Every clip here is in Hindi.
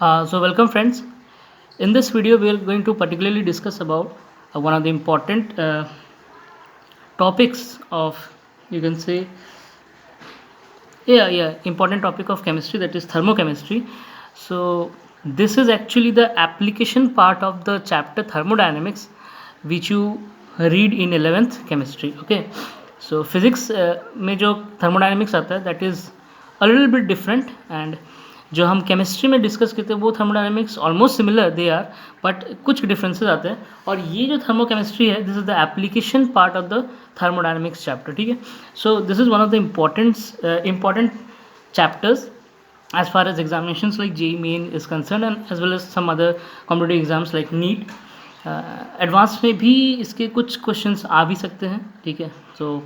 So welcome friends. In this video we are going to particularly discuss about one of the important topics of, you can say, important topic of chemistry, that is thermochemistry. So this is actually the application part of the chapter thermodynamics which you read in 11th chemistry. Okay, so physics में जो thermodynamics आता है that is a little bit different, and जो हम केमिस्ट्री में डिस्कस करते हैं वो thermodynamics almost similar they are, but कुछ डिफरेंसेस आते हैं। और ये जो थर्मोकेमिस्ट्री है, this is the application part of the thermodynamics chapter. ठीक है, so this is one of the important chapters as far as examinations like JEE Main is concerned, and as well as some other competitive exams like NEET। Advance में भी इसके कुछ क्वेश्चंस आ भी सकते हैं। ठीक है, सो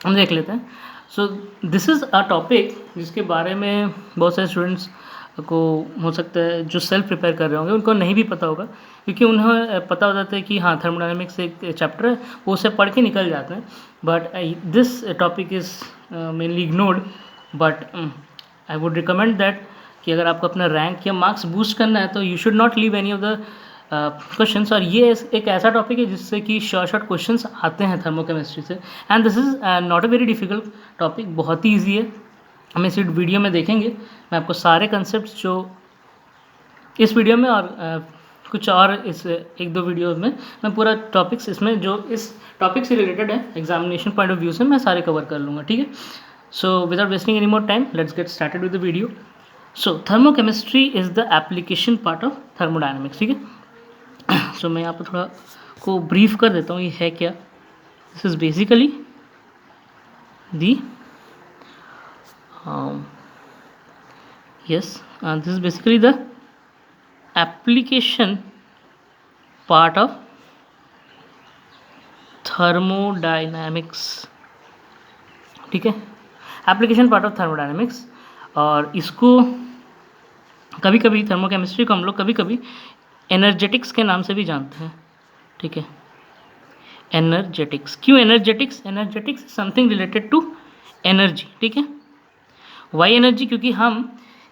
हम देख लेते हैं। So this is a topic जिसके बारे में बहुत सारे स्टूडेंट्स को हो सकता है जो सेल्फ प्रिपेयर कर रहे होंगे उनको नहीं भी पता होगा, क्योंकि उन्हें पता हो जाता है कि हाँ थर्मोडायनेमिक्स एक चैप्टर है, वो उसे पढ़ के निकल जाते हैं। But this topic is mainly ignored. But I would recommend that कि अगर आपको अपना रैंक या मार्क्स बूस्ट करना है तो you should not leave any of the questions. और ये एक ऐसा टॉपिक है जिससे कि शॉर्ट क्वेश्चंस आते हैं थर्मोकेमिस्ट्री से, and this is not a very difficult topic, बहुत ही ईजी है। हम इस वीडियो में देखेंगे, मैं आपको सारे कंसेप्ट जो इस वीडियो में और कुछ और इस एक दो वीडियो में मैं पूरा टॉपिक्स इसमें जो इस टॉपिक से रिलेटेड है एग्जामिनेशन पॉइंट ऑफ व्यू से मैं सारे कवर कर लूँगा। ठीक है, so without wasting any more time let's get started with the video. So thermochemistry is the application part of thermodynamics. ठीक है, सो मैं यहाँ पर थोड़ा को ब्रीफ कर देता हूँ ये है क्या। This is basically the this is basically the application part of thermodynamics। ठीक है, एप्लीकेशन पार्ट ऑफ थर्मोडायनेमिक्स। और इसको कभी कभी थर्मोकेमिस्ट्री को हम लोग कभी कभी एनर्जेटिक्स के नाम से भी जानते हैं। ठीक है, एनर्जेटिक्स। क्यों energetics? Energetics something related to energy. ठीक है, वाई एनर्जी? क्योंकि हम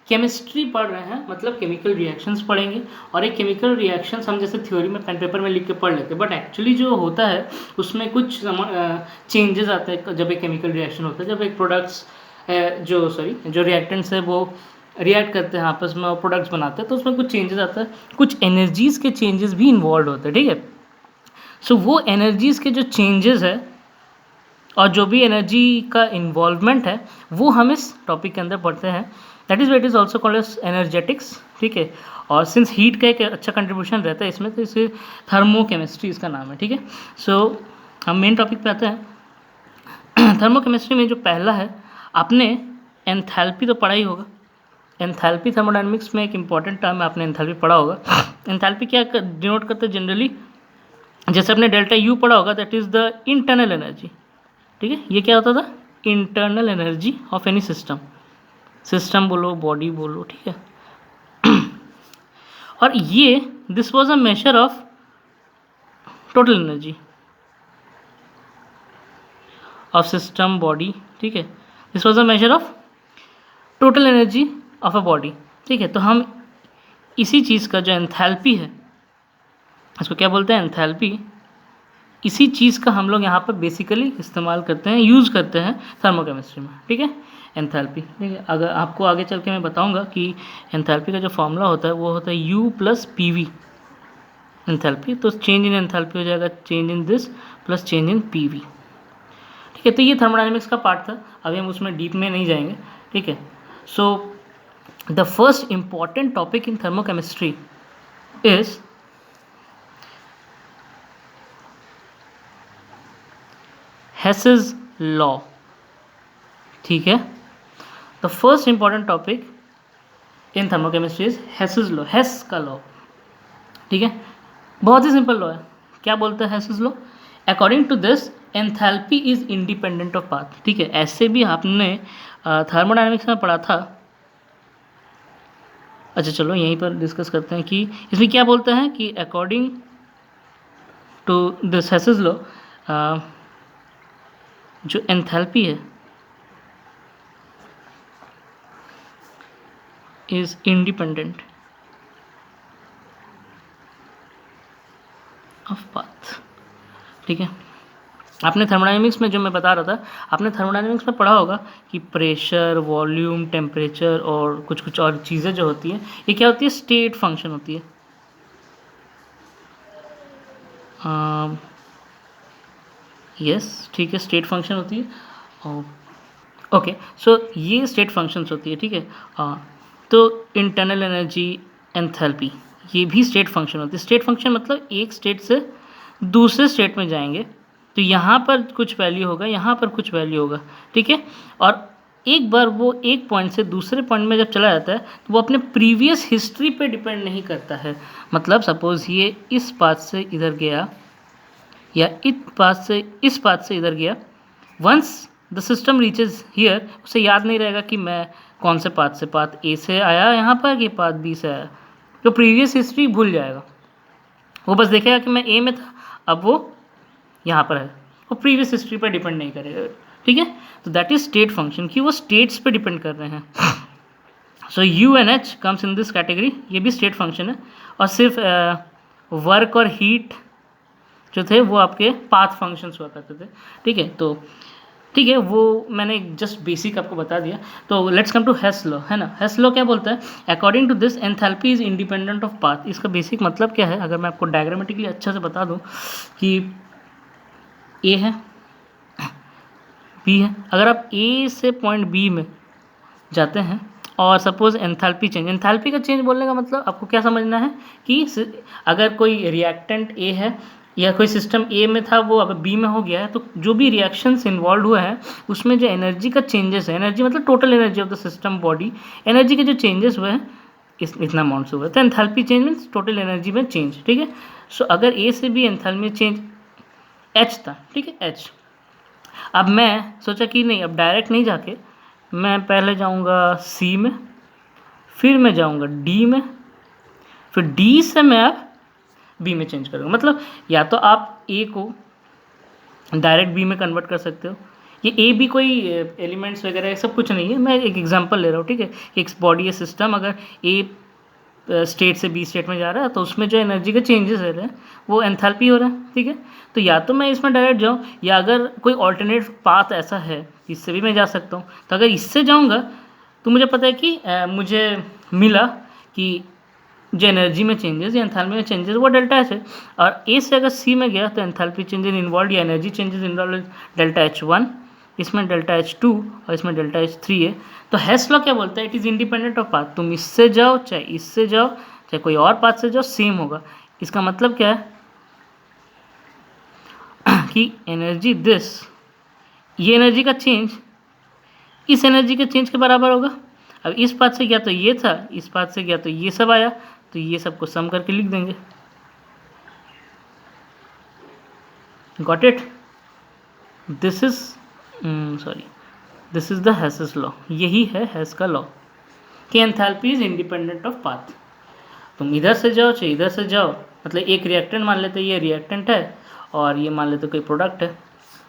केमिस्ट्री पढ़ रहे हैं, मतलब केमिकल रिएक्शंस पढ़ेंगे, और एक केमिकल रिएक्शंस हम जैसे थ्योरी में पेन पेपर में लिख के पढ़ लेते हैं, बट एक्चुअली जो होता है उसमें कुछ चेंजेस आते हैं जब एक केमिकल रिएक्शन होता है। जब एक प्रोडक्ट्स जो रिएक्टेंट्स है वो रिएक्ट करते हैं आपस में और प्रोडक्ट्स बनाते हैं, तो उसमें कुछ चेंजेस आता है, कुछ एनर्जीज़ के चेंजेस भी इन्वॉल्व होते हैं। ठीक है, सो वो एनर्जीज़ के जो चेंजेस है और जो भी एनर्जी का इन्वॉल्वमेंट है वो हम इस टॉपिक के अंदर पढ़ते हैं। That is what is also called as energetics. ठीक है, और सिंस हीट का एक अच्छा कंट्रीब्यूशन रहता है इसमें, तो इसे थर्मोकेमिस्ट्री इसका नाम है। ठीक है, सो हम मेन टॉपिक पे आते हैं। थर्मोकेमिस्ट्री में जो पहला है, आपने एंथैल्पी तो पढ़ा ही होगा। एंथैल्पी थर्मोडायनेमिक्स में एक इंपॉर्टेंट टर्म है, आपने एंथैल्पी पढ़ा होगा। एंथैल्पी क्या डिनोट करता है जनरली? जैसे आपने डेल्टा यू पढ़ा होगा, that is the internal energy. ठीक है, ये क्या होता था? Internal energy of any system बोलो, बॉडी बोलो। ठीक है, और ये this was a measure of total energy of system body. ठीक है, this was a measure of total energy of a body. ठीक है, तो हम इसी चीज़ का जो एंथैल्पी है, इसको क्या बोलते हैं? एंथैल्पी। इसी चीज़ का हम लोग यहाँ पर बेसिकली इस्तेमाल करते हैं, यूज़ करते हैं थर्मोकेमिस्ट्री में। ठीक है, एंथैल्पी। ठीक है, अगर आपको आगे चल के मैं बताऊँगा कि एंथैल्पी का जो फॉर्मूला होता है वो होता है U प्लस PV एंथैल्पी। तो चेंज इन एंथैल्पी हो जाएगा change in this plus change in PV। ठीक है, तो ये थर्मोडायनेमिक्स का पार्ट था, अभी हम उसमें डीप में नहीं जाएंगे। ठीक है, so the first important topic in thermochemistry is Hess's law. ठीक है, the first important topic in thermochemistry is Hess's law, Hess का लॉ। ठीक है, बहुत ही सिंपल लॉ है। क्या बोलता है Hess's law? According to this enthalpy is independent of path. ठीक है, ऐसे भी आपने थर्मोडायनेमिक्स में पढ़ा था। अच्छा चलो यहीं पर डिस्कस करते हैं कि इसमें क्या बोलता है कि according to this Hess's law जो एंथैल्पी है इज इंडिपेंडेंट ऑफ पाथ। ठीक है, आपने थर्मोडायनेमिक्स में जो मैं बता रहा था, आपने थर्मोडायनेमिक्स में पढ़ा होगा कि प्रेशर, वॉल्यूम, टेम्परेचर और कुछ कुछ और चीज़ें जो होती हैं, ये क्या होती है, स्टेट फंक्शन होती है। यस, ठीक है, स्टेट फंक्शन होती है। ओके, सो ये स्टेट फंक्शंस होती है। ठीक है, तो इंटरनल एनर्जी, एंथैल्पी, ये भी स्टेट फंक्शन होती है। स्टेट फंक्शन मतलब एक स्टेट से दूसरे स्टेट में जाएंगे, तो यहाँ पर कुछ वैल्यू होगा, यहाँ पर कुछ वैल्यू होगा। ठीक है, और एक बार वो एक पॉइंट से दूसरे पॉइंट में जब चला जाता है तो वो अपने प्रीवियस हिस्ट्री पे डिपेंड नहीं करता है। मतलब सपोज़ ये इस पाथ से इधर गया या इस पाथ से इधर गया, once the system reaches here, उसे याद नहीं रहेगा कि मैं कौन से पाथ से, पाथ ए से आया यहाँ पर कि पाथ बी से आया, तो प्रीवियस हिस्ट्री भूल जाएगा। वो बस देखेगा कि मैं ए में था, अब वो यहाँ पर है, वो प्रीवियस हिस्ट्री पर डिपेंड नहीं करेगा। ठीक है, तो दैट इज स्टेट फंक्शन, कि वो स्टेट्स पे डिपेंड कर रहे हैं। So U and H comes in this category, ये भी स्टेट फंक्शन है। और सिर्फ वर्क और हीट जो थे वो आपके पाथ फंक्शंस हुआ करते थे। ठीक है, तो ठीक है, वो मैंने जस्ट बेसिक आपको बता दिया। तो let's come to Hess law, है ना। हेस लॉ क्या बोलता है, according to this enthalpy is independent of path. इसका बेसिक मतलब क्या है, अगर मैं आपको डायग्रामेटिकली अच्छा से बता दूं कि ए है, बी है, अगर आप ए से पॉइंट बी में जाते हैं और सपोज एंथैल्पी चेंज, एंथैल्पी का चेंज बोलने का मतलब आपको क्या समझना है कि अगर कोई रिएक्टेंट ए है या कोई सिस्टम ए में था वो अब बी में हो गया है, तो जो भी रिएक्शंस इन्वॉल्व हुए हैं उसमें जो एनर्जी का चेंजेस है, एनर्जी मतलब total energy of the system body, energy के जो चेंजेस हुए हैं इतना अमाउंट से हुआ है, तो enthalpy change means total energy में चेंज। ठीक है, सो अगर ए से बी एंथैल्पी चेंज एच था, ठीक है, एच। अब मैं सोचा कि नहीं, अब डायरेक्ट नहीं जाके मैं पहले जाऊंगा सी में, फिर मैं जाऊंगा डी में, फिर डी से मैं अब बी में चेंज करूँगा। मतलब या तो आप ए को डायरेक्ट बी में कन्वर्ट कर सकते हो, ये ए बी कोई एलिमेंट्स वगैरह सब कुछ नहीं है, मैं एक एग्जांपल ले रहा हूँ। ठीक है, एक बॉडी या सिस्टम अगर ए स्टेट से बी स्टेट में जा रहा है तो उसमें जो एनर्जी के चेंजेस हो रहे हैं वो एंथैल्पी हो रहा है। ठीक है, तो या तो मैं इसमें डायरेक्ट जाऊँ, या अगर कोई ऑल्टरनेट पाथ ऐसा है इससे भी मैं जा सकता हूँ। तो अगर इससे जाऊँगा तो मुझे पता है कि मुझे मिला कि जो एनर्जी में चेंजेस या एंथैल्पी में चेंजेस वो डेल्टा एच है। और ए से अगर सी में गया तो एंथैल्पी चेंजेस इन्वॉल्व या energy changes involve delta H one, इसमें डेल्टा एच टू और इसमें डेल्टा एच थ्री है। तो हेस लॉ क्या बोलता है, it is independent of path. तुम इससे जाओ चाहे इससे जाओ चाहे कोई और पाथ से जाओ, सेम होगा। इसका मतलब क्या है कि एनर्जी दिस, ये एनर्जी का चेंज इस एनर्जी के चेंज के बराबर होगा। अब इस पाथ से गया तो ये था, इस पाथ से गया तो ये सब आया, तो ये सबको सम करके लिख देंगे। Got it, this is this is the Hess's law, यही है हेस का लॉ कि enthalpy is independent of path. तुम इधर से जाओ चाहे इधर से जाओ, मतलब एक रिएक्टेंट मान लेते ये रिएक्टेंट है और ये मान लेते कोई प्रोडक्ट है,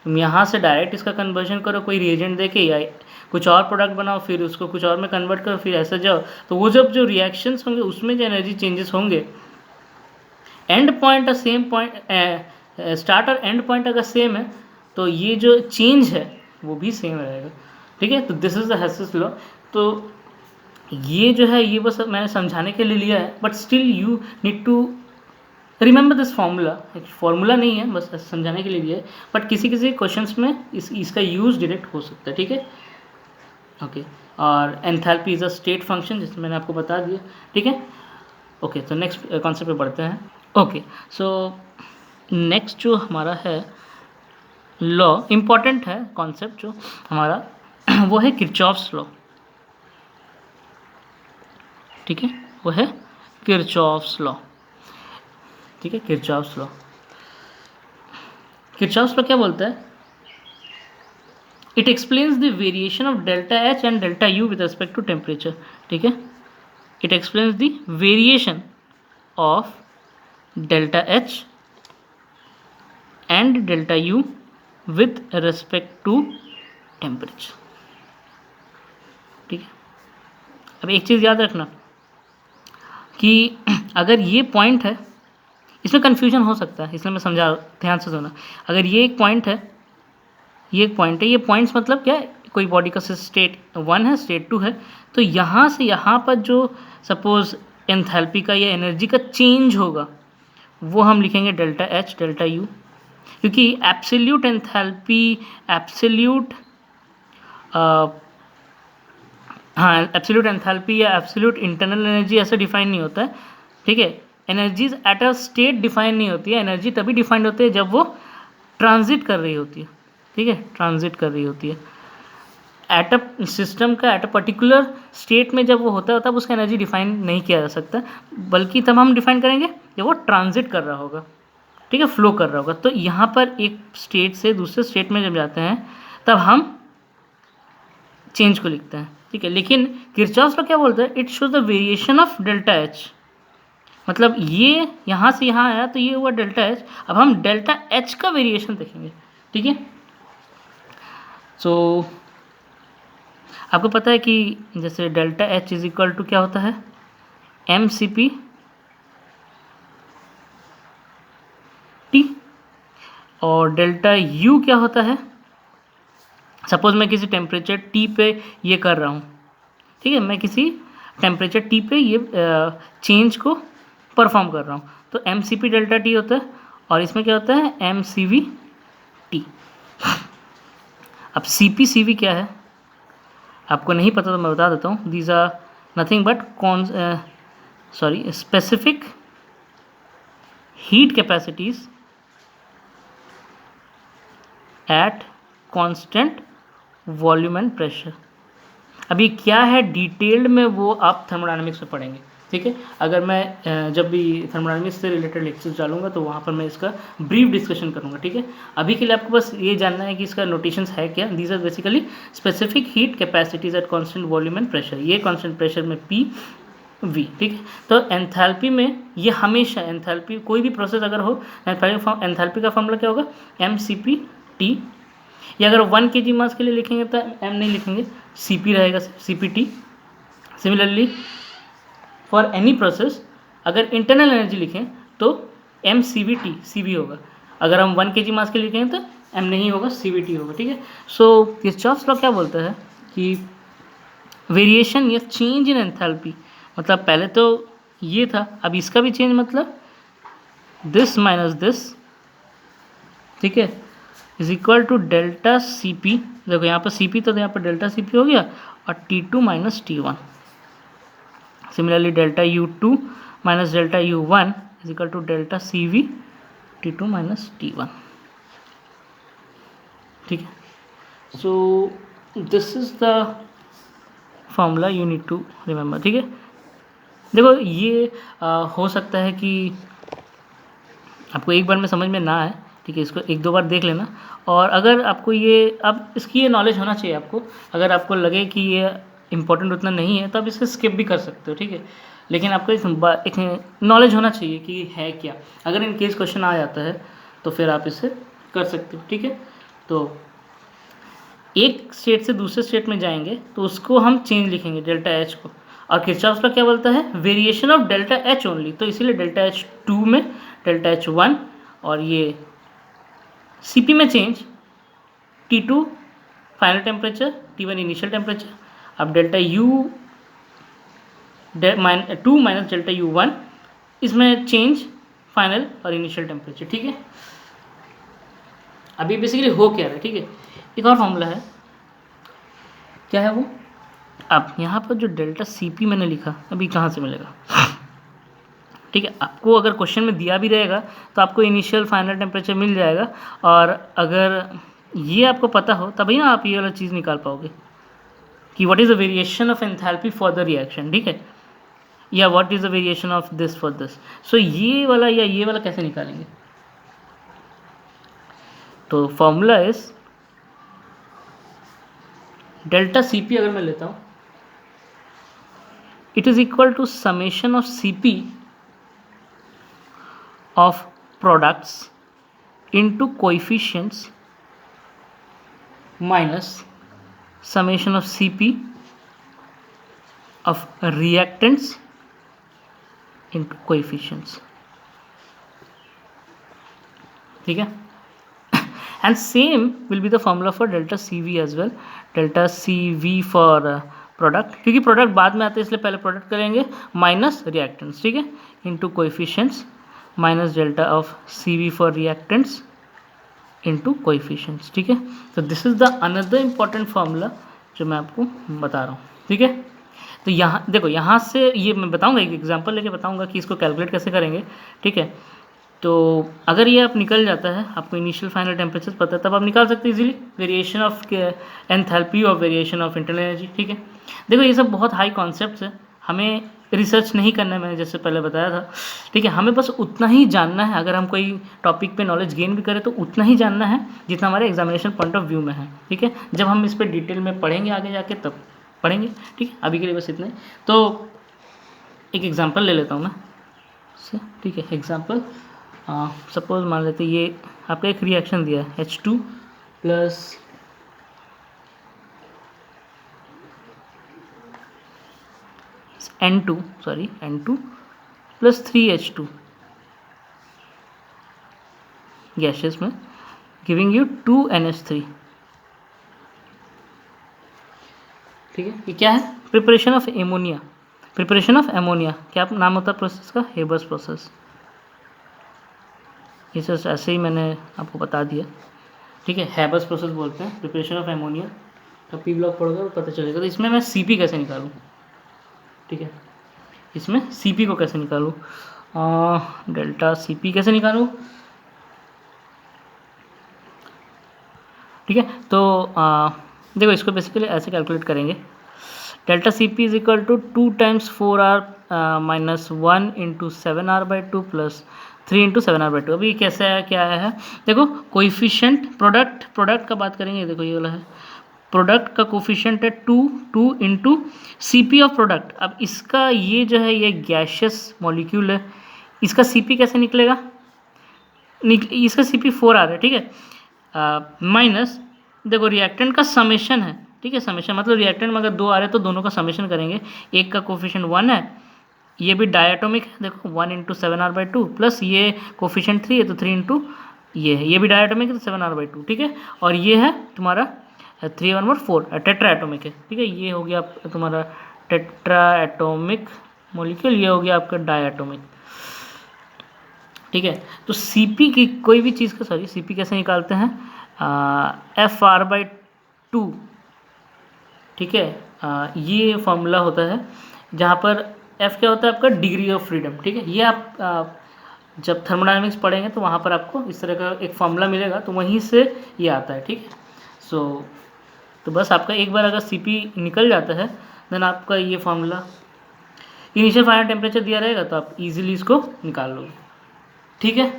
तुम यहाँ से डायरेक्ट इसका कन्वर्जन करो कोई रिएजेंट देके या कुछ और प्रोडक्ट बनाओ, फिर उसको कुछ और में कन्वर्ट करो, फिर ऐसे जाओ, तो वो जब जो रिएक्शंस होंगे उसमें जो एनर्जी चेंजेस होंगे, एंड पॉइंट और सेम पॉइंट, स्टार्ट और एंड पॉइंट अगर सेम है तो ये जो चेंज है वो भी सेम रहेगा। ठीक है, तो this is the Hess's law. तो ये जो है ये बस मैंने समझाने के लिए लिया है, but still you need to remember this formula. एक फार्मूला नहीं है, बस समझाने के लिए लिया है, बट किसी किसी क्वेश्चंस में इसका यूज़ डायरेक्ट हो सकता है। ठीक है, ओके। और enthalpy is a state function, जिसमें मैंने आपको बता दिया। ठीक है, ओके। तो नेक्स्ट कॉन्सेप्ट पे बढ़ते हैं। ओके, सो नेक्स्ट जो हमारा है लॉ, इम्पॉर्टेंट है कॉन्सेप्ट जो हमारा वो है किरचॉफ्स लॉ। ठीक है, वो है किरचॉफ्स लॉ। ठीक है, किरचॉफ्स लॉ, किरचॉफ्स लॉ क्या बोलता है, it explains the variation of delta H and delta U with respect to temperature. ठीक है, it explains the variation of delta H and delta U with respect to temperature. ठीक है, अब एक चीज़ याद रखना कि अगर ये पॉइंट है, इसमें कन्फ्यूजन हो सकता है, इसलिए मैं समझा, ध्यान से सुना। अगर ये एक पॉइंट है, ये एक पॉइंट है, ये पॉइंट्स मतलब क्या है, कोई बॉडी का स्टेट 1 है, स्टेट 2 है, तो यहाँ से यहाँ पर जो सपोज एंथैल्पी का या एनर्जी का चेंज होगा वो हम लिखेंगे डेल्टा एच डेल्टा यू, क्योंकि एब्सोल्यूट एंथैल्पी, एब्सोल्यूट हाँ एब्सोल्यूट एंथैल्पी या एब्सोल्यूट इंटरनल एनर्जी ऐसे डिफाइन नहीं होता है, ठीक है। Energies at a state define नहीं होती है, एनर्जी तभी डिफाइंड होती है जब वो ट्रांजिट कर रही होती है, ठीक है, ट्रांजिट कर रही होती है। एट अ सिस्टम का एट अ पर्टिकुलर स्टेट में जब वो होता है तब उसका एनर्जी डिफाइन नहीं किया जा सकता, बल्कि तब हम डिफाइन करेंगे जब वो ट्रांजिट कर रहा होगा, ठीक है, फ्लो कर रहा होगा। तो यहाँ पर एक स्टेट से दूसरे स्टेट में जब जाते हैं तब हम चेंज को लिखते हैं, ठीक है। लेकिन किरचॉफ लॉ क्या बोलता है, it shows the variation of delta H, मतलब ये यहाँ से यहाँ आया तो ये हुआ डेल्टा एच, अब हम डेल्टा एच का वेरिएशन देखेंगे, ठीक है। सो आपको पता है कि जैसे delta H is equal to क्या होता है, एम सी पी टी, और डेल्टा यू क्या होता है, सपोज मैं किसी टेम्परेचर टी पे ये कर रहा हूँ, ठीक है, मैं किसी टेम्परेचर टी पे ये चेंज को परफॉर्म कर रहा हूँ, तो M C P delta T होता है, और इसमें क्या होता है एम सी वी टी। अब सी पी सी वी क्या है आपको नहीं पता तो मैं बता देता हूँ, these are nothing but specific heat capacities at constant volume and pressure. अभी क्या है डिटेल्ड में वो आप थर्मोडायनामिक्स में पढ़ेंगे, ठीक है। अगर मैं जब भी थर्मोडायनामिक्स से रिलेटेड लेक्चर्स डालूंगा तो वहाँ पर मैं इसका ब्रीफ डिस्कशन करूँगा, ठीक है। अभी के लिए आपको बस ये जानना है कि इसका नोटेशंस है क्या, these are basically specific heat capacities at constant volume and pressure, ये कांस्टेंट प्रेशर में पी वी, ठीक है। तो एंथैल्पी में ये हमेशा एंथैल्पी कोई भी प्रोसेस अगर हो, एंथैल्पी का फॉर्मूला क्या होगा, एम सी पी टी, या अगर 1 kg मास के लिए लिखेंगे तो एम नहीं लिखेंगे, सी पी रहेगा, C P T. Similarly for any process अगर इंटरनल एनर्जी लिखें तो M C V T, C V होगा। अगर हम 1 kg मास के लिए लिखेंगे तो एम नहीं होगा, सी वी टी होगा, ठीक है। सो किरचॉफ्स लॉ क्या बोलता है कि वेरिएशन या चेंज इन एंथैल्पी, मतलब पहले तो ये था, अब इसका भी चेंज, मतलब दिस माइनस दिस, ठीक है, is equal to delta C P. देखो यहाँ पर सी पी तो यहाँ पर डेल्टा सी पी हो गया, और T two minus T one. Similarly delta U two minus delta U one is equal to delta C V T two minus T one, ठीक है। So this is the formula you need to remember, ठीक है। देखो ये हो सकता है कि आपको एक बार में समझ में ना आए, ठीक है, इसको एक दो बार देख लेना, और अगर आपको ये अब इसकी ये नॉलेज होना चाहिए आपको, अगर आपको लगे कि ये इंपॉर्टेंट उतना नहीं है तो आप इसे स्किप भी कर सकते हो, ठीक है। लेकिन आपको एक नॉलेज होना चाहिए कि है क्या, अगर इन केस क्वेश्चन आ जाता है तो फिर आप इसे कर सकते हो, ठीक है। तो एक स्टेट से दूसरे स्टेट में जाएंगे तो उसको हम चेंज लिखेंगे डेल्टा एच को, और किरचॉफ लॉ क्या बोलता है, variation of delta H only, तो इसीलिए डेल्टा एच टू में डेल्टा एच वन, और ये सी पी में change, T two final temperature, T one initial temperature, अब delta U two minus delta U one, इसमें चेंज फाइनल और इनिशियल टेम्परेचर, ठीक है। अभी बेसिकली हो क्या रहा है, ठीक है। एक और फॉर्मूला है, क्या है वो, अब यहाँ पर जो डेल्टा सी पी मैंने लिखा अभी कहाँ से मिलेगा, ठीक है। आपको अगर क्वेश्चन में दिया भी रहेगा तो आपको इनिशियल फाइनल टेम्परेचर मिल जाएगा, और अगर ये आपको पता हो तभी ना आप ये वाला चीज़ निकाल पाओगे कि what is the variation of enthalpy for the reaction, ठीक है, या what is the variation of this for this. So ये वाला या ये वाला कैसे निकालेंगे, तो formula is delta C P अगर मैं लेता हूँ, it is equal to summation of C P of products into coefficients minus summation of Cp of reactants into coefficients. ठीक है। And same will be the formula for delta C V as well, delta C V for product, क्योंकि प्रोडक्ट बाद में आते हैं इसलिए पहले प्रोडक्ट करेंगे, माइनस रिएक्टेंट्स, ठीक है, into coefficients minus delta of C V for reactants into coefficients, ठीक है। तो this is the another important formula जो मैं आपको बता रहा हूँ, ठीक है। तो यहाँ देखो, यहाँ से ये मैं बताऊँगा, एक एग्जांपल लेके बताऊँगा कि इसको कैलकुलेट कैसे करेंगे, ठीक है। तो अगर ये आप निकल जाता है, आपको इनिशियल फाइनल टेम्परेचर पता है, तब आप निकाल सकते हैं इजीली वेरिएशन ऑफ एंथैल्पी और वेरिएशन ऑफ इंटरनल एनर्जी, ठीक है। देखो ये सब बहुत हाई कॉन्सेप्ट्स है, हमें रिसर्च नहीं करना है, मैंने जैसे पहले बताया था, ठीक है। हमें बस उतना ही जानना है, अगर हम कोई टॉपिक पे नॉलेज गेन भी करें तो उतना ही जानना है जितना हमारे एग्जामिनेशन पॉइंट ऑफ व्यू में है, ठीक है। जब हम इस पर डिटेल में पढ़ेंगे आगे जाके तब पढ़ेंगे, ठीक है। अभी के लिए बस इतना ही। तो एक एग्जांपल ले लेता हूँ मैं, ठीक है। एग्जांपल सपोज मान लेते हैं ये आपका एक रिएक्शन दिया है H2 plus N2 plus 3H2 gases में, गिविंग यू 2NH3, ठीक है। ये क्या है? Preparation of ammonia, preparation of ammonia, क्या नाम होता है प्रोसेस का? Haber's process. इसे ऐसे ही मैंने आपको बता दिया, ठीक है। हेबर्स प्रोसेस बोलते हैं प्रिपरेशन ऑफ एमोनिया, तो पी ब्लॉक पढ़ोगे तो पता चलेगा। तो इसमें मैं सीपी कैसे निकालूँ, ठीक है, इसमें सीपी को कैसे निकालूँ, डेल्टा सीपी कैसे निकालूँ, ठीक है। तो देखो इसको बेसिकली ऐसे कैलकुलेट करेंगे, delta C P is equal to 2 times 4R minus 1 into 7R/2 plus 3 into 7R/2। अभी कैसे आया, क्या आया है, देखो कोइफिशिएंट प्रोडक्ट का बात करेंगे, देखो ये वाला है प्रोडक्ट का कोफिशिएंट है 2 into C P of product. अब इसका ये जो है ये गैशियस मॉलिक्यूल है, इसका सी पी कैसे निकलेगा, इसका सी पी 4R है, ठीक है, माइनस देखो रिएक्टेंट का समेशन है, ठीक है। समेशन मतलब रिएक्टेंट में अगर 2 आ रहे हैं तो दोनों का समेशन करेंगे, एक का कोफिशिएंट 1 है, ये भी डायटोमिक है, देखो 1 इंटू 7R/2 प्लस ये कोफिशिएंट 3 है तो 3 इंटू ये है, ये भी डायटोमिक है तो 7R/2, ठीक है। और ये है तुम्हारा 3 1 4 टेट्रा एटोमिक है, ठीक है। ये हो गया तुम्हारा टेट्रा एटोमिक मॉलिक्यूल, ये हो गया आपका डायटोमिक, ठीक है। तो सीपी की कोई भी चीज़ का सीपी कैसे निकालते हैं, FR/2, ठीक है। ये फॉर्मूला होता है जहाँ पर F क्या होता है आपका डिग्री ऑफ फ्रीडम, ठीक है। ये आप जब थर्मोडायनेमिक्स पढ़ेंगे तो वहाँ पर आपको इस तरह का एक फॉर्मूला मिलेगा, तो वहीं से ये आता है, ठीक है। तो बस आपका एक बार अगर CP निकल जाता है देन आपका ये फॉर्मूला इनिशियल फाइनल टेम्परेचर दिया रहेगा तो आप इजीली इसको निकाल लोगे, ठीक है।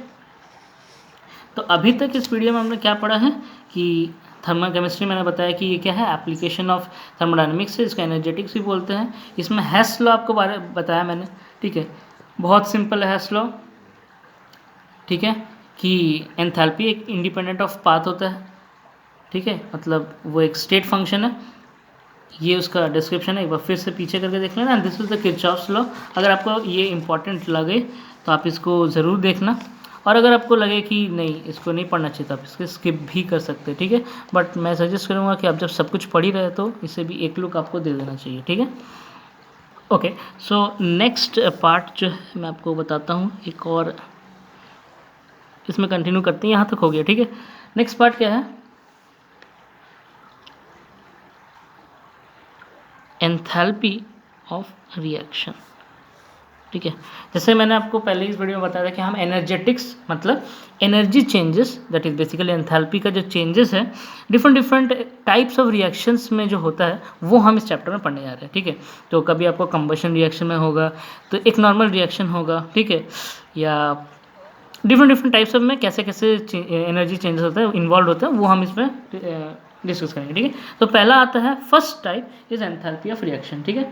तो अभी तक इस वीडियो में हमने क्या पढ़ा है कि थर्मल केमिस्ट्री मैंने बताया कि ये क्या है, एप्लीकेशन ऑफ थर्मोडायनेमिक्स है, इसका एनर्जेटिक्स भी बोलते हैं। इसमें हेस लॉ आपको बताया मैंने, ठीक है, बहुत सिंपल है हेस लॉ, ठीक है, कि एंथैल्पी एक इंडिपेंडेंट ऑफ पाथ होता है, ठीक है, मतलब वो एक स्टेट फंक्शन है। ये उसका डिस्क्रिप्शन है, एक बार फिर से पीछे करके देख लेना। This is the Kirchhoff's law. अगर आपको ये इंपॉर्टेंट लगे तो आप इसको ज़रूर देखना, और अगर आपको लगे कि नहीं इसको नहीं पढ़ना चाहिए तो आप इसको स्किप भी कर सकते हैं, ठीक है। बट मैं सजेस्ट करूँगा कि आप जब सब कुछ पढ़ ही रहे तो इसे भी एक लुक आपको दे देना चाहिए, ठीक है। ओके, सो नेक्स्ट पार्ट जो है मैं आपको बताता हूँ, एक और इसमें कंटिन्यू करते हैं, यहाँ तक हो गया, ठीक है। नेक्स्ट पार्ट क्या है, एंथैल्पी ऑफ रिएक्शन, ठीक है। जैसे मैंने आपको पहले इस वीडियो में बताया था कि हम एनर्जेटिक्स मतलब energy changes, that is basically enthalpy का जो चेंजेस है डिफरेंट टाइप्स ऑफ रिएक्शंस में जो होता है वो हम इस चैप्टर में पढ़ने जा रहे हैं, ठीक है। तो कभी आपको कंबशन रिएक्शन में होगा तो एक नॉर्मल रिएक्शन होगा, ठीक है, या डिफरेंट टाइप्स ऑफ में कैसे कैसे एनर्जी चेंजेस होता है इन्वॉल्व होता है वो हम इसमें डिस्कस करेंगे, ठीक है। तो पहला आता है first type is enthalpy of reaction, ठीक है।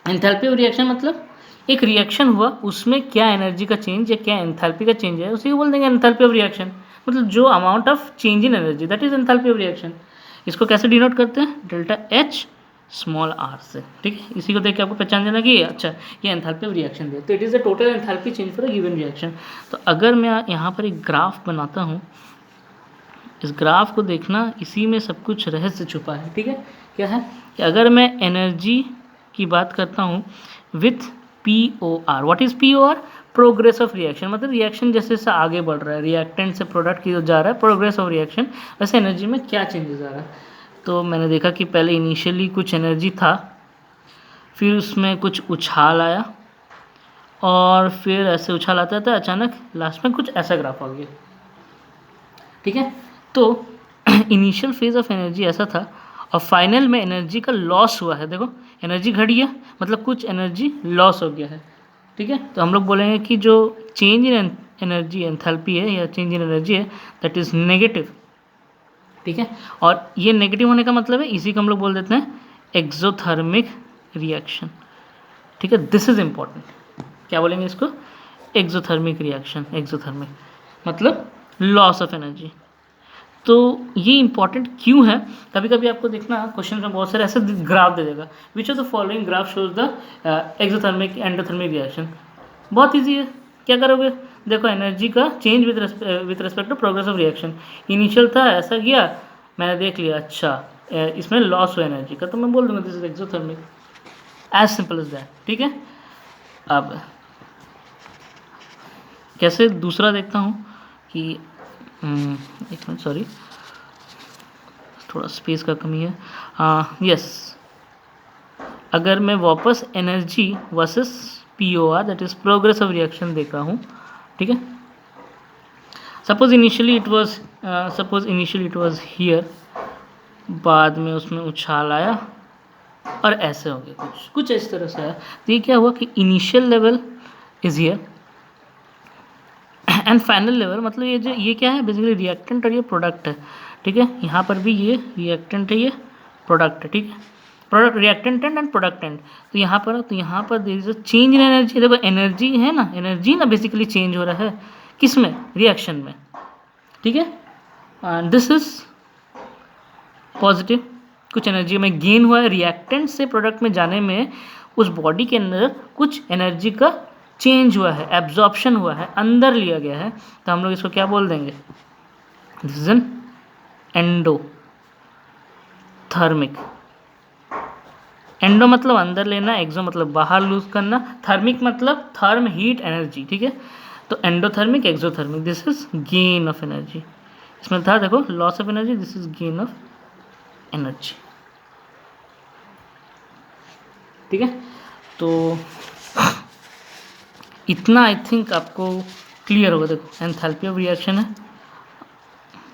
एंथैल्पी ऑफ रिएक्शन मतलब एक रिएक्शन हुआ उसमें क्या एनर्जी का चेंज या क्या एंथैल्पी का चेंज है उसी को बोल देंगे एंथैल्पी ऑफ रिएक्शन, मतलब जो amount of change in energy that is enthalpy of reaction. इसको कैसे डिनोट करते हैं, डेल्टा H स्मॉल आर से, ठीक है। इसी को देख के आपको पहचान जाना कि अच्छा ये एंथैल्पी ऑफ रिएक्शन दिया, तो it is the total enthalpy change for a given reaction. तो अगर मैं यहाँ पर एक ग्राफ बनाता हूँ, इस ग्राफ को देखना, इसी में सब कुछ रहस्य छुपा है, ठीक है। क्या है कि अगर मैं एनर्जी की बात करता हूँ with POR, what is POR? Progress of reaction, मतलब रिएक्शन जैसे जैसे आगे बढ़ रहा है, रिएक्टेंट से प्रोडक्ट की जा रहा है, प्रोग्रेस ऑफ रिएक्शन, वैसे एनर्जी में क्या चेंजेस आ रहा है। तो मैंने देखा कि पहले इनिशियली कुछ एनर्जी था, फिर उसमें कुछ उछाल आया, और फिर ऐसे उछाल आता था, अचानक लास्ट में कुछ ऐसा ग्राफ आ गया, ठीक है। तो इनिशियल फेज ऑफ एनर्जी ऐसा था, और फाइनल में एनर्जी का लॉस हुआ है। देखो एनर्जी घटी है, मतलब कुछ एनर्जी लॉस हो गया है, ठीक है। तो हम लोग बोलेंगे कि जो चेंज इन एनर्जी एंथैल्पी है या चेंज इन एनर्जी है, दैट इज़ नेगेटिव, ठीक है। और ये नेगेटिव होने का मतलब है, इसी को हम लोग बोल देते हैं एक्सोथर्मिक रिएक्शन, ठीक है। दिस इज इम्पॉर्टेंट, क्या बोलेंगे इसको? Exothermic reaction. एक्सोथर्मिक मतलब लॉस ऑफ एनर्जी। तो ये इंपॉर्टेंट क्यों है? कभी कभी आपको देखना क्वेश्चन में बहुत सारे ऐसे ग्राफ दे देगा, which of the following graph shows the exothermic endothermic reaction. बहुत ईजी है, क्या करोगे? देखो एनर्जी का change with respect to progress of reaction, initial था ऐसा गया, मैंने देख लिया अच्छा इसमें लॉस हुआ एनर्जी का, तो मैं बोल दूंगा this is exothermic, as simple as that, ठीक है। अब कैसे दूसरा देखता हूँ कि एक मिनट, सॉरी थोड़ा स्पेस का कमी है। यस, अगर मैं वापस energy versus POR that is progress of reaction देख रहा हूँ, ठीक है। Suppose initially it was here, बाद में उसमें उछाल आया और ऐसे हो गया, कुछ इस तरह से आया। तो ये क्या हुआ कि initial level is here and final level, मतलब ये क्या है बेसिकली रिएक्टेंट और ये प्रोडक्ट है, ठीक है। यहाँ पर भी ये रिएक्टेंट है, ये प्रोडक्ट है, ठीक है। Product reactant end product end, तो यहाँ पर there is a change in energy. देखो एनर्जी है ना, एनर्जी ना बेसिकली चेंज हो रहा है, किस में? रिएक्शन में, ठीक है। दिस इज पॉजिटिव, कुछ एनर्जी में गेन हुआ है रिएक्टेंट से प्रोडक्ट में जाने में, उस बॉडी के अंदर कुछ एनर्जी का चेंज हुआ है, एब्जॉर्प्शन हुआ है, अंदर लिया गया है, तो हम लोग इसको क्या बोल देंगे? This is an endothermic. Endo मतलब अंदर लेना, एक्सो मतलब बाहर लूज करना, थर्मिक मतलब थर्म हीट एनर्जी, ठीक है। तो endothermic, exothermic, this is gain of energy. इसमें था देखो loss of energy, this is gain of energy, ठीक है। तो इतना आई थिंक आपको क्लियर होगा। देखो एंथैल्पी ऑफ रिएक्शन है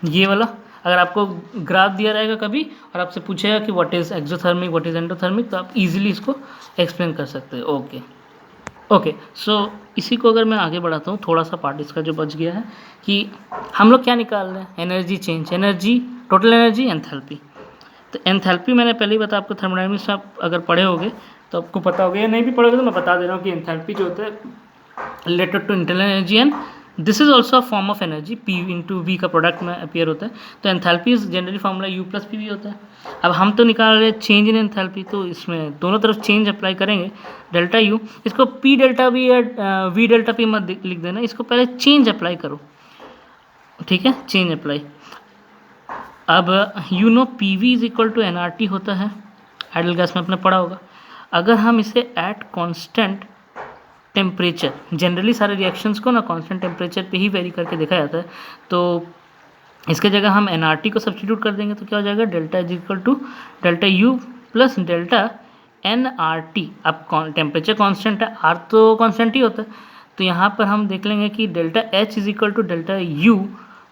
ये वाला, अगर आपको ग्राफ दिया रहेगा कभी और आपसे पूछेगा कि what is exothermic, what is endothermic, तो आप इजीली इसको एक्सप्लेन कर सकते हो। ओके सो इसी को अगर मैं आगे बढ़ाता हूँ, थोड़ा सा पार्ट इसका जो बच गया है कि हम लोग क्या निकाल रहे हैं? Energy change, energy, total energy, enthalpy. तो एंथैल्पी मैंने पहले ही बताया आपको, थर्मोडायनामिक्स में आप अगर पढ़े होगे तो आपको पता होगा, या नहीं भी पढ़ोगे तो मैं बता दे रहा हूँ कि एंथैल्पी जो होता है related to internal energy and this is also a form of energy, P into V का प्रोडक्ट में अपीयर होता है। तो enthalpy is generally formula U plus PV होता है। अब हम तो निकाल रहे हैं चेंज इन एंथैल्पी, तो इसमें दोनों तरफ चेंज अप्लाई करेंगे, डेल्टा U, इसको P डेल्टा V या V डेल्टा P मत लिख देना, इसको पहले चेंज अप्लाई करो, ठीक है, चेंज अप्लाई। अब you know PV is equal to nRT होता है, आइडल गैस में आपने पढ़ा होगा। अगर हम इसे एट कांस्टेंट टेम्परेचर, जनरली सारे रिएक्शंस को ना कांस्टेंट टेम्परेचर पे ही वेरी करके देखा जाता है, तो इसके जगह हम nRT को सब्स्टिट्यूट कर देंगे तो क्या हो जाएगा? Delta is equal to delta U plus delta nRT। अब टेम्परेचर कांस्टेंट है, R तो कांस्टेंट ही होता है, तो यहाँ पर हम देख लेंगे कि delta H is equal to delta U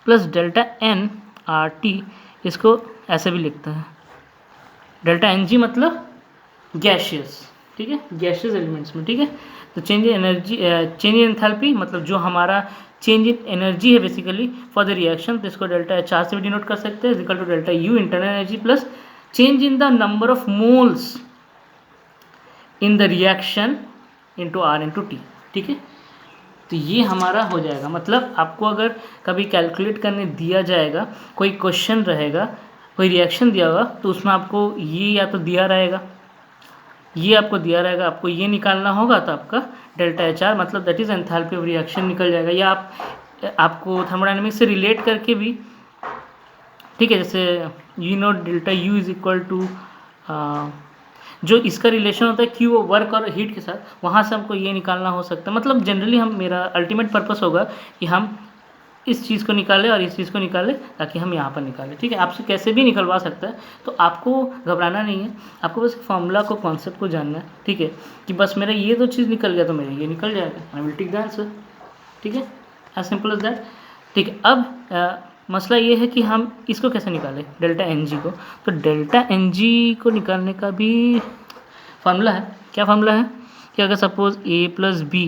plus delta nRT, इसको ऐसे भी लिखते हैं डेल्टा Ng मतलब गैशियस, ठीक है, गैशियस एलिमेंट्स में, ठीक है। तो change in energy, change in enthalpy मतलब जो हमारा चेंज इन एनर्जी है बेसिकली फॉर द रिएक्शन, तो इसको डेल्टा HR से भी डिनोट कर सकते हैं, equal to delta U internal energy plus change in the number of moles in the reaction into R into T, ठीक है। तो ये हमारा हो जाएगा, मतलब आपको अगर कभी कैलकुलेट करने दिया जाएगा, कोई क्वेश्चन रहेगा, कोई रिएक्शन दिया होगा, तो उसमें आपको ये या तो दिया रहेगा ये आपको दिया रहेगा, आपको ये निकालना होगा तो आपका डेल्टा एच आर मतलब that is enthalpy of reaction निकल जाएगा। या आपको थर्मोडायनेमिक्स से रिलेट करके भी, ठीक है, जैसे you know delta U is equal to जो इसका रिलेशन होता है क्यू वर्क और हीट के साथ, वहाँ से हमको ये निकालना हो सकता है। मतलब जनरली हम, मेरा अल्टीमेट पर्पस होगा कि हम इस चीज़ को निकालें और इस चीज़ को निकालें ताकि हम यहाँ पर निकालें, ठीक है। आपसे कैसे भी निकलवा सकता है, तो आपको घबराना नहीं है, आपको बस फॉर्मूला को, कॉन्सेप्ट को जानना है, ठीक है, कि बस मेरा ये तो चीज़ निकल गया तो मेरा ये निकल जाएगा, I will take the answer, ठीक है, एज सिंपल एज दैट। ठीक है, अब मसला ये है कि हम इसको कैसे निकालें, डेल्टा एन जी को। तो डेल्टा एन जी को निकालने का भी फार्मूला है। क्या फार्मूला है कि अगर suppose A plus B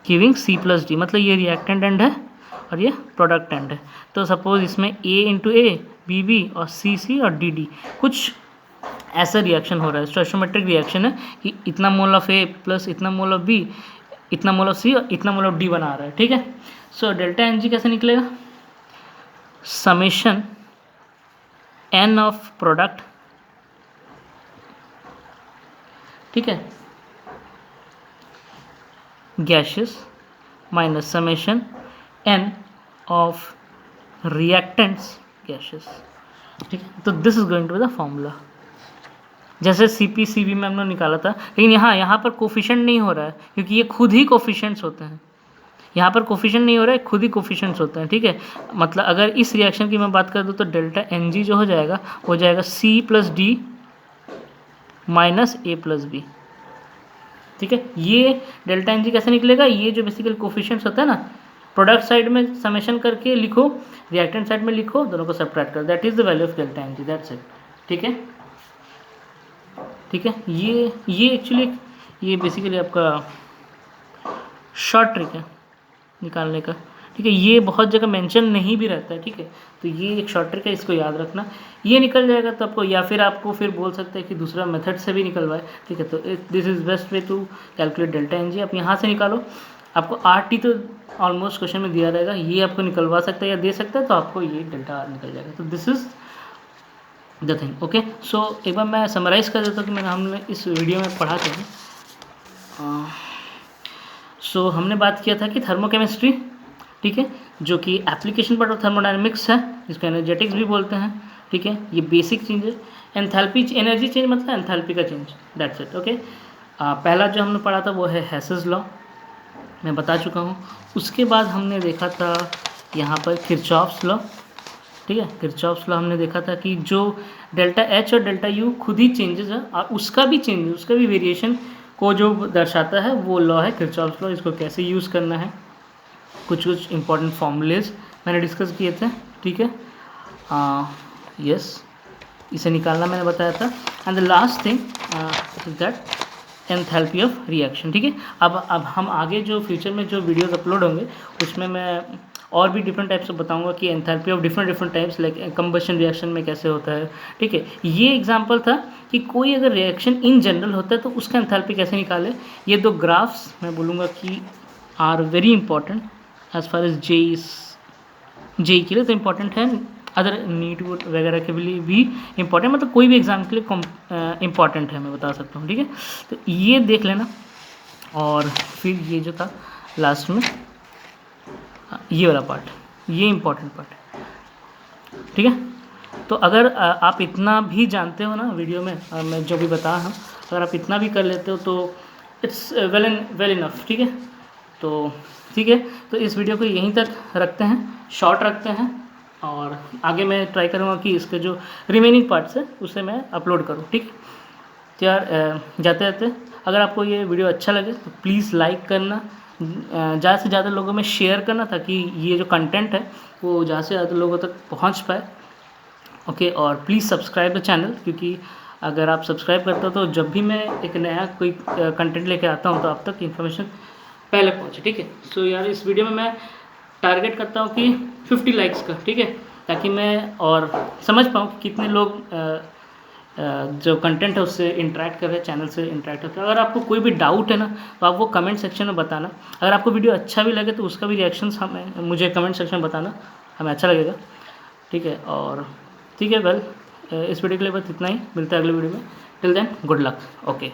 giving C plus D, मतलब ये रिएक्टेंट एंड है और ये प्रोडक्ट एंड है, तो सपोज इसमें ए इंटू ए, बी बी और सी सी और डी डी, कुछ ऐसा रिएक्शन हो रहा है, स्टोइचोमेट्रिक रिएक्शन है कि इतना मोल ऑफ ए प्लस इतना मोल ऑफ बी, इतना मोल ऑफ सी और इतना मोल ऑफ डी बना रहा है, ठीक है। सो डेल्टा एन जी कैसे निकलेगा, समेशन एन ऑफ प्रोडक्ट, ठीक है, gases minus summation n of reactants gases, ठीक है। तो this is going to be the formula. जैसे सी पी सी बी में हमने निकाला था, लेकिन यहाँ पर कोफिशिएंट नहीं हो रहा है क्योंकि ये खुद ही कोफिशिएंट्स होते हैं। यहाँ पर कोफिशिएंट नहीं हो रहा है, खुद ही कोफिशिएंट्स होते हैं, ठीक है। मतलब अगर इस रिएक्शन की मैं बात कर दूँ तो डेल्टा एन जी जो हो जाएगा सी प्लस डी माइनस ए प्लस बी, ठीक है। ये डेल्टा एन जी कैसे निकलेगा, ये जो बेसिकली कोफिशिएंट्स होता है ना, प्रोडक्ट साइड में समेशन करके लिखो, रिएक्टेंट साइड में लिखो, दोनों को सब्ट्रैक्ट करो, that is the value of delta n g, that's it, ठीक है, ठीक है। ये एक्चुअली ये बेसिकली आपका शॉर्ट ट्रिक है निकालने का, ठीक है। ये बहुत जगह मेंशन नहीं भी रहता है, ठीक है, तो ये एक शॉर्ट ट्रिक है, इसको याद रखना। ये निकल जाएगा तो आपको, या फिर आपको फिर बोल सकते हैं कि दूसरा मेथड से भी निकलवाए, ठीक है। तो this is best way to calculate delta n g. आप यहाँ से निकालो, आपको आर टी तो ऑलमोस्ट क्वेश्चन में दिया रहेगा, ये आपको निकलवा सकता है या दे सकता है, तो आपको ये डेल्टा आर निकल जाएगा। तो this is the thing, okay. So एक बार मैं समराइज़ कर देता हूँ कि हमने इस वीडियो में पढ़ा क्या है। सो हमने बात किया था कि थर्मोकेमिस्ट्री, ठीक है, जो कि एप्लीकेशन पार्ट ऑफ थर्मोडायनेमिक्स है, जिसको एनर्जेटिक्स भी बोलते हैं, ठीक है। ये बेसिक चेंज है, एंथैल्पी एनर्जी चेंज मतलब एंथैल्पी का चेंज, दैट्स इट, ओके। पहला जो हमने पढ़ा था वो है हेसेस लॉ, मैं बता चुका हूँ। उसके बाद हमने देखा था यहाँ पर किरचॉफ्स लॉ, ठीक है। किरचॉफ्स लॉ हमने देखा था कि जो डेल्टा एच और डेल्टा यू खुद ही चेंजेस है और उसका भी वेरिएशन को जो दर्शाता है वो लॉ है किरचॉफ्स लॉ। इसको कैसे यूज़ करना है, कुछ इंपॉर्टेंट फॉर्मूलेज मैंने डिस्कस किए थे, ठीक है। यस, इसे निकालना मैंने बताया था। And the last thing is that enthalpy of reaction, ठीक है। अब हम आगे जो फ्यूचर में जो वीडियोस अपलोड होंगे उसमें मैं और भी डिफरेंट टाइप्स बताऊंगा कि enthalpy of different types, like combustion reaction में कैसे होता है, ठीक है। ये एग्जांपल था कि कोई अगर रिएक्शन इन जनरल होता है तो उसका एंथैल्पी कैसे निकाले। ये दो ग्राफ्स मैं बोलूँगा कि are very important as far as JEE के लिए तो इम्पॉर्टेंट है, अदर नीट वगैरह के लिए भी इम्पॉर्टेंट, मतलब कोई भी एग्ज़ाम के लिए इम्पॉर्टेंट है, मैं बता सकता हूँ, ठीक है। तो ये देख लेना। और फिर ये जो था लास्ट में ये वाला पार्ट, ये इम्पॉर्टेंट पार्ट है, ठीक है। तो अगर आप इतना भी जानते हो ना वीडियो में, मैं जो भी बता रहा हूँ, अगर आप इतना भी कर लेते हो तो इट्स वेल इनफ, ठीक है। तो ठीक है, तो इस वीडियो को यहीं तक रखते हैं, शॉर्ट रखते हैं, और आगे मैं ट्राई करूँगा कि इसके जो रिमेनिंग पार्ट्स है उसे मैं अपलोड करूँ, ठीक है। तो यार जाते जाते अगर आपको ये वीडियो अच्छा लगे तो प्लीज़ लाइक करना, ज़्यादा से ज़्यादा लोगों में शेयर करना ताकि ये जो कंटेंट है वो ज़्यादा से ज़्यादा लोगों तक पहुंच पाए, ओके। और प्लीज़ सब्सक्राइब द चैनल, क्योंकि अगर आप सब्सक्राइब करते हो तो जब भी मैं एक नया कोई कंटेंट लेके आता हूँ तो आप तक इन्फॉर्मेशन पहले पहुँचे, ठीक है। सो यार इस वीडियो में मैं टारगेट करता हूँ कि 50 लाइक्स का, ठीक है, ताकि मैं और समझ पाऊँ कि कितने लोग जो कंटेंट है उससे इंटरेक्ट कर रहे हैं, चैनल से इंटरेक्ट करते हैं। अगर आपको कोई भी डाउट है ना तो आप वो कमेंट सेक्शन में बताना। अगर आपको वीडियो अच्छा भी लगे तो उसका भी रिएक्शंस हमें मुझे कमेंट सेक्शन में बताना, हमें अच्छा लगेगा, ठीक है। और ठीक है, वेल इस वीडियो के लिए बस इतना ही, मिलता है अगले वीडियो में। Till then good luck, okay.